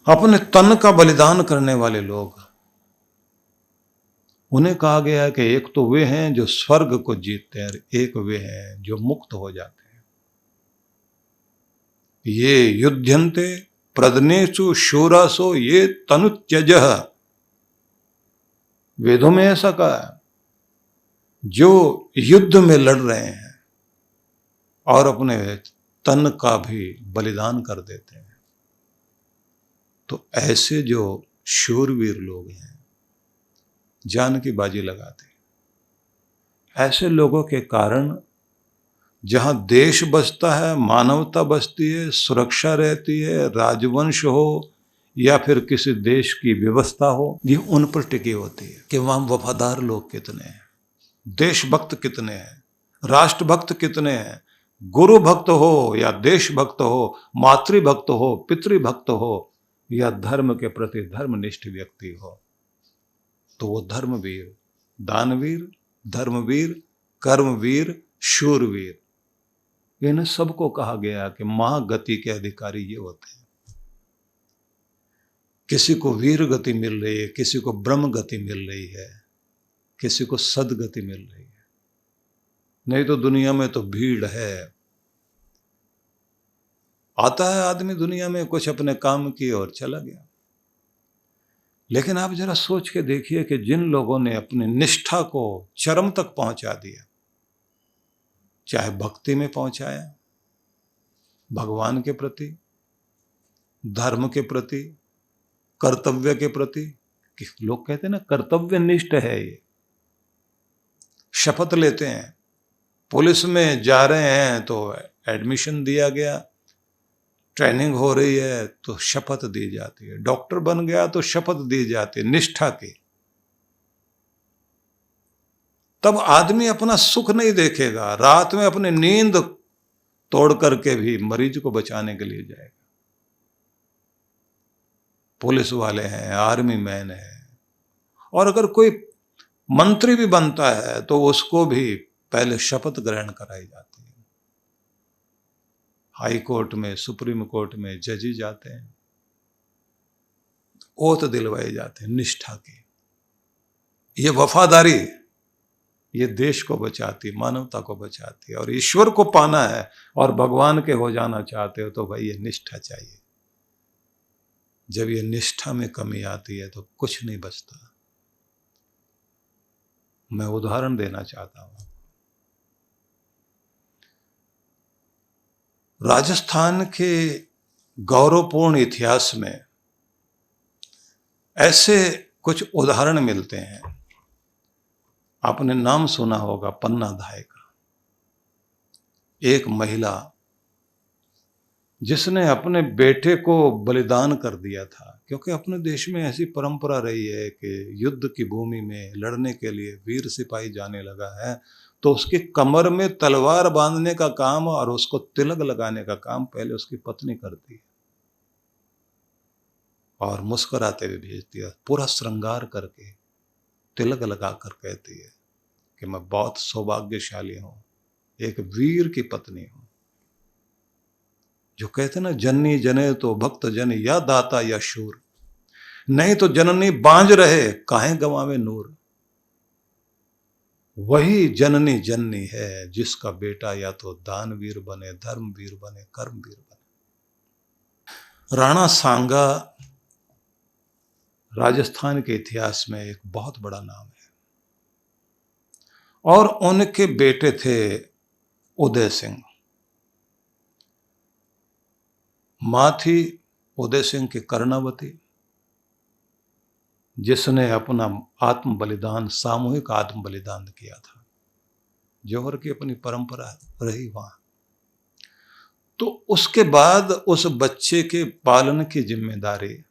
अपने तन का बलिदान करने वाले लोग, उन्हें कहा गया है कि एक तो वे हैं जो स्वर्ग को जीतते हैं, एक वे हैं जो मुक्त हो जाते हैं। ये युध्यन्ते प्रदनेषु शूरासो ये तनुत्यजः, वेदों में ऐसा कहा है, जो युद्ध में लड़ रहे हैं और अपने तन का भी बलिदान कर देते हैं, तो ऐसे जो शूरवीर लोग हैं, जान की बाजी लगाते हैं, ऐसे लोगों के कारण जहां देश बसता है, मानवता बसती है, सुरक्षा रहती है, राजवंश हो या फिर किसी देश की व्यवस्था हो, ये उन पर टिकी होती है कि वहां वफादार लोग कितने हैं, देशभक्त कितने हैं, राष्ट्रभक्त कितने हैं, गुरु भक्त हो या देशभक्त हो, मातृभक्त हो, पितृभक्त हो या धर्म के प्रति धर्मनिष्ठ व्यक्ति हो, तो वो धर्मवीर, दानवीर, धर्मवीर, कर्मवीर, शूरवीर, इन सबको कहा गया कि महागति के अधिकारी ये होते हैं। किसी को वीर गति मिल रही है, किसी को ब्रह्म गति मिल रही है, किसी को सदगति मिल रही है, नहीं तो दुनिया में तो भीड़ है। आता है आदमी दुनिया में कुछ अपने काम की और चला गया। लेकिन आप जरा सोच के देखिए कि जिन लोगों ने अपनी निष्ठा को चरम तक पहुंचा दिया, चाहे भक्ति में पहुंचाया, भगवान के प्रति, धर्म के प्रति, कर्तव्य के प्रति, कि लोग कहते हैं ना कर्तव्यनिष्ठ है ये, शपथ लेते हैं, पुलिस में जा रहे हैं तो एडमिशन दिया गया, ट्रेनिंग हो रही है तो शपथ दी जाती है, डॉक्टर बन गया तो शपथ दी जाती है निष्ठा की। तब आदमी अपना सुख नहीं देखेगा, रात में अपनी नींद तोड़ करके भी मरीज को बचाने के लिए जाएगा। पुलिस वाले हैं, आर्मी मैन है, और अगर कोई मंत्री भी बनता है तो उसको भी पहले शपथ ग्रहण कराई जाती है। हाई कोर्ट में, सुप्रीम कोर्ट में जजी जाते हैं, ओथ दिलवाए जाते हैं निष्ठा की। ये वफादारी, ये देश को बचाती, मानवता को बचाती है। और ईश्वर को पाना है और भगवान के हो जाना चाहते हो तो भाई ये निष्ठा चाहिए। जब ये निष्ठा में कमी आती है तो कुछ नहीं बचता। मैं उदाहरण देना चाहता हूं। राजस्थान के गौरवपूर्ण इतिहास में ऐसे कुछ उदाहरण मिलते हैं। आपने नाम सुना होगा पन्ना धाय का। एक महिला जिसने अपने बेटे को बलिदान कर दिया था, क्योंकि अपने देश में ऐसी परंपरा रही है कि युद्ध की भूमि में लड़ने के लिए वीर सिपाही जाने लगा है तो उसकी कमर में तलवार बांधने का काम और उसको तिलक लगाने का काम पहले उसकी पत्नी करती है और मुस्कुराते हुए भेजती है, पूरा श्रृंगार करके तिलक लगाकर कहती है कि मैं बहुत सौभाग्यशाली हूं, एक वीर की पत्नी हूं। जो कहते ना जननी जने तो भक्त जन या दाता या शूर, नहीं तो जननी बांझ रहे काहे गंवावे नूर। वही जननी जननी है जिसका बेटा या तो दानवीर बने, धर्मवीर बने, कर्मवीर बने। राणा सांगा राजस्थान के इतिहास में एक बहुत बड़ा नाम है और उनके बेटे थे उदय सिंह। मां थी उदय सिंह की कर्णावती, जिसने अपना आत्म बलिदान, सामूहिक आत्म बलिदान किया था। जौहर की अपनी परंपरा रही वहां। तो उसके बाद उस बच्चे के पालन की जिम्मेदारी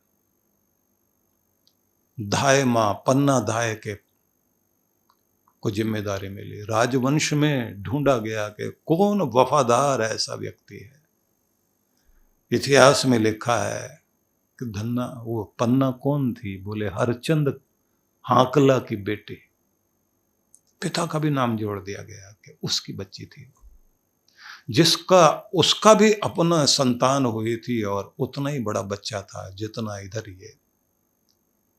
धाय मां पन्ना धाय के को जिम्मेदारी मिली। राजवंश में ढूंढा गया कि कौन वफादार ऐसा व्यक्ति है। इतिहास में लिखा है कि धन्ना वो पन्ना कौन थी, बोले हरचंद हाकला की बेटी। पिता का भी नाम जोड़ दिया गया कि उसकी बच्ची थी। जिसका उसका भी अपना संतान हुई थी और उतना ही बड़ा बच्चा था जितना इधर ये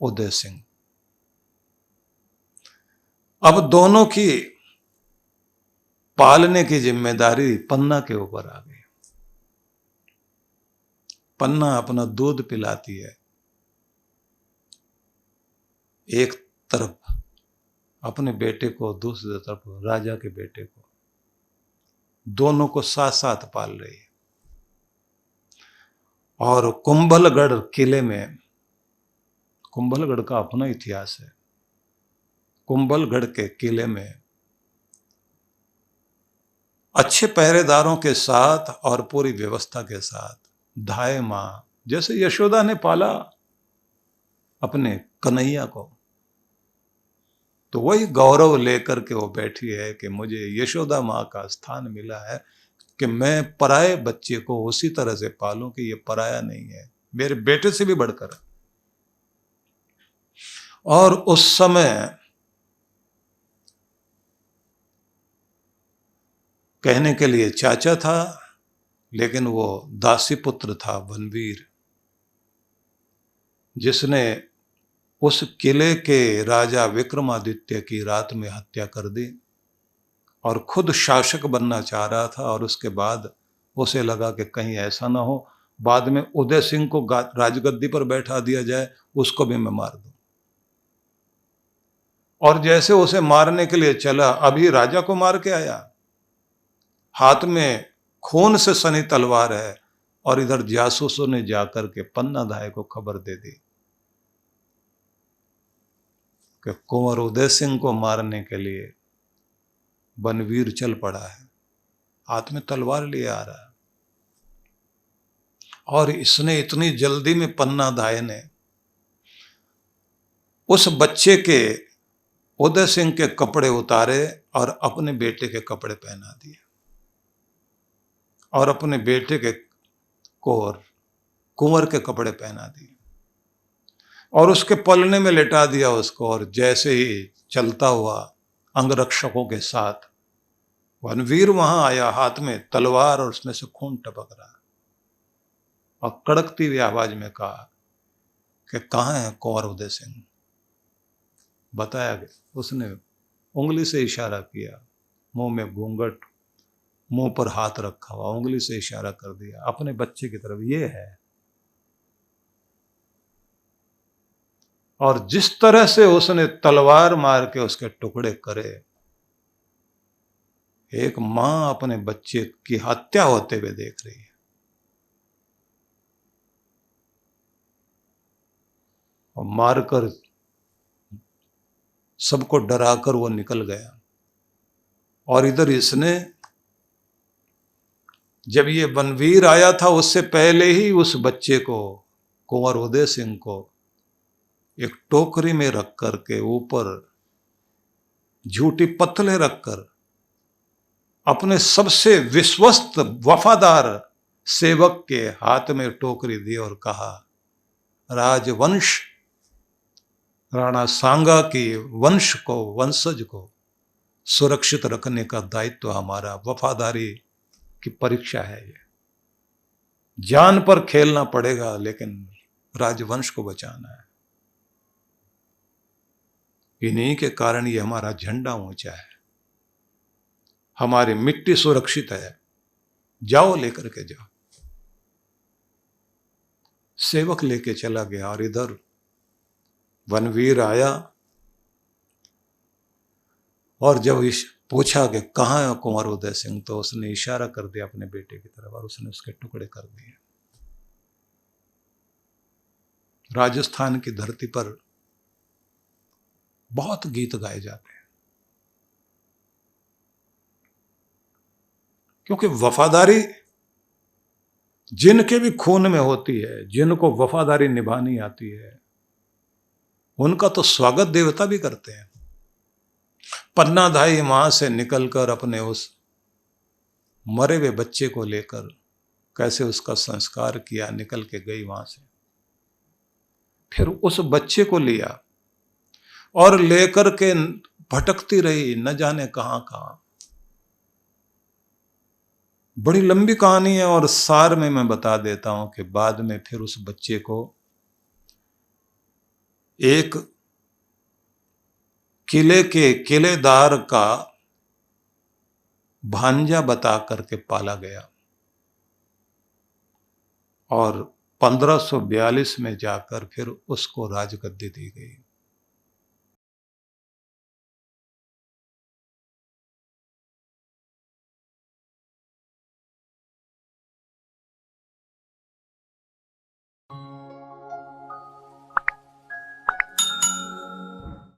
उदय सिंह। अब दोनों की पालने की जिम्मेदारी पन्ना के ऊपर आ गई। पन्ना अपना दूध पिलाती है, एक तरफ अपने बेटे को, दूसरी तरफ राजा के बेटे को, दोनों को साथ साथ पाल रही है। और कुंभलगढ़ किले में, कुंभलगढ़ का अपना इतिहास है। कुंभलगढ़ के किले में अच्छे पहरेदारों के साथ और पूरी व्यवस्था के साथ धाय मां, जैसे यशोदा ने पाला अपने कन्हैया को, तो वही गौरव लेकर के वो बैठी है कि मुझे यशोदा मां का स्थान मिला है कि मैं पराये बच्चे को उसी तरह से पालूं कि ये पराया नहीं है, मेरे बेटे से भी बढ़कर है। और उस समय कहने के लिए चाचा था, लेकिन वो दासी पुत्र था वनवीर, जिसने उस किले के राजा विक्रमादित्य की रात में हत्या कर दी और खुद शासक बनना चाह रहा था। और उसके बाद उसे लगा कि कहीं ऐसा ना हो बाद में उदय सिंह को राजगद्दी पर बैठा दिया जाए, उसको भी मैं मार दूं। और जैसे उसे मारने के लिए चला, अभी राजा को मार के आया, हाथ में खून से सनी तलवार है, और इधर जासूसों ने जाकर के पन्ना धाय को खबर दे दी कि कुंवर उदय सिंह को मारने के लिए बनवीर चल पड़ा है, हाथ में तलवार लिए आ रहा है। और इसने इतनी जल्दी में पन्ना धाय ने उस बच्चे के, उदय सिंह के कपड़े उतारे और अपने बेटे के कपड़े पहना दिए, और अपने बेटे के को कुंवर के कपड़े पहना दिए, और उसके पलने में लेटा दिया उसको। और जैसे ही चलता हुआ अंगरक्षकों के साथ वनवीर वहां आया, हाथ में तलवार और उसमें से खून टपक रहा, और कड़कती हुई आवाज में कहा कि कहां है कुंवर उदय सिंह। बताया गया, उसने उंगली से इशारा किया, मुंह में घूंघट, मुंह पर हाथ रखा हुआ, उंगली से इशारा कर दिया अपने बच्चे की तरफ, ये है। और जिस तरह से उसने तलवार मार के उसके टुकड़े करे, एक मां अपने बच्चे की हत्या होते हुए देख रही है। और मारकर सबको डराकर वो निकल गया। और इधर इसने, जब ये बनवीर आया था उससे पहले ही उस बच्चे को, कुंवर उदय सिंह को, एक टोकरी में रख कर के ऊपर झूठी पत्थलें रखकर अपने सबसे विश्वस्त वफादार सेवक के हाथ में टोकरी दी और कहा, राजवंश, राणा सांगा की वंश को, वंशज को सुरक्षित रखने का दायित्व हमारा, वफादारी की परीक्षा है ये, जान पर खेलना पड़ेगा लेकिन राजवंश को बचाना है। इन्हीं के कारण ये हमारा झंडा ऊंचा है, हमारी मिट्टी सुरक्षित है, जाओ लेकर के जाओ। सेवक लेके चला गया। और इधर वनवीर आया, और जब पूछा कि कहाँ है कुंवर उदय सिंह, तो उसने इशारा कर दिया अपने बेटे की तरफ, और उसने उसके टुकड़े कर दिए। राजस्थान की धरती पर बहुत गीत गाए जाते हैं, क्योंकि वफादारी जिनके भी खून में होती है, जिनको वफादारी निभानी आती है, उनका तो स्वागत देवता भी करते हैं। पन्नाधाई वहां से निकलकर अपने उस मरे हुए बच्चे को लेकर कैसे उसका संस्कार किया, निकल के गई वहां से। फिर उस बच्चे को लिया और लेकर के भटकती रही, न जाने कहां कहां। बड़ी लंबी कहानी है और सार में मैं बता देता हूं कि बाद में फिर उस बच्चे को एक किले के किलेदार का भांजा बता करके पाला गया और 1542 में जाकर फिर उसको राजगद्दी दी गई।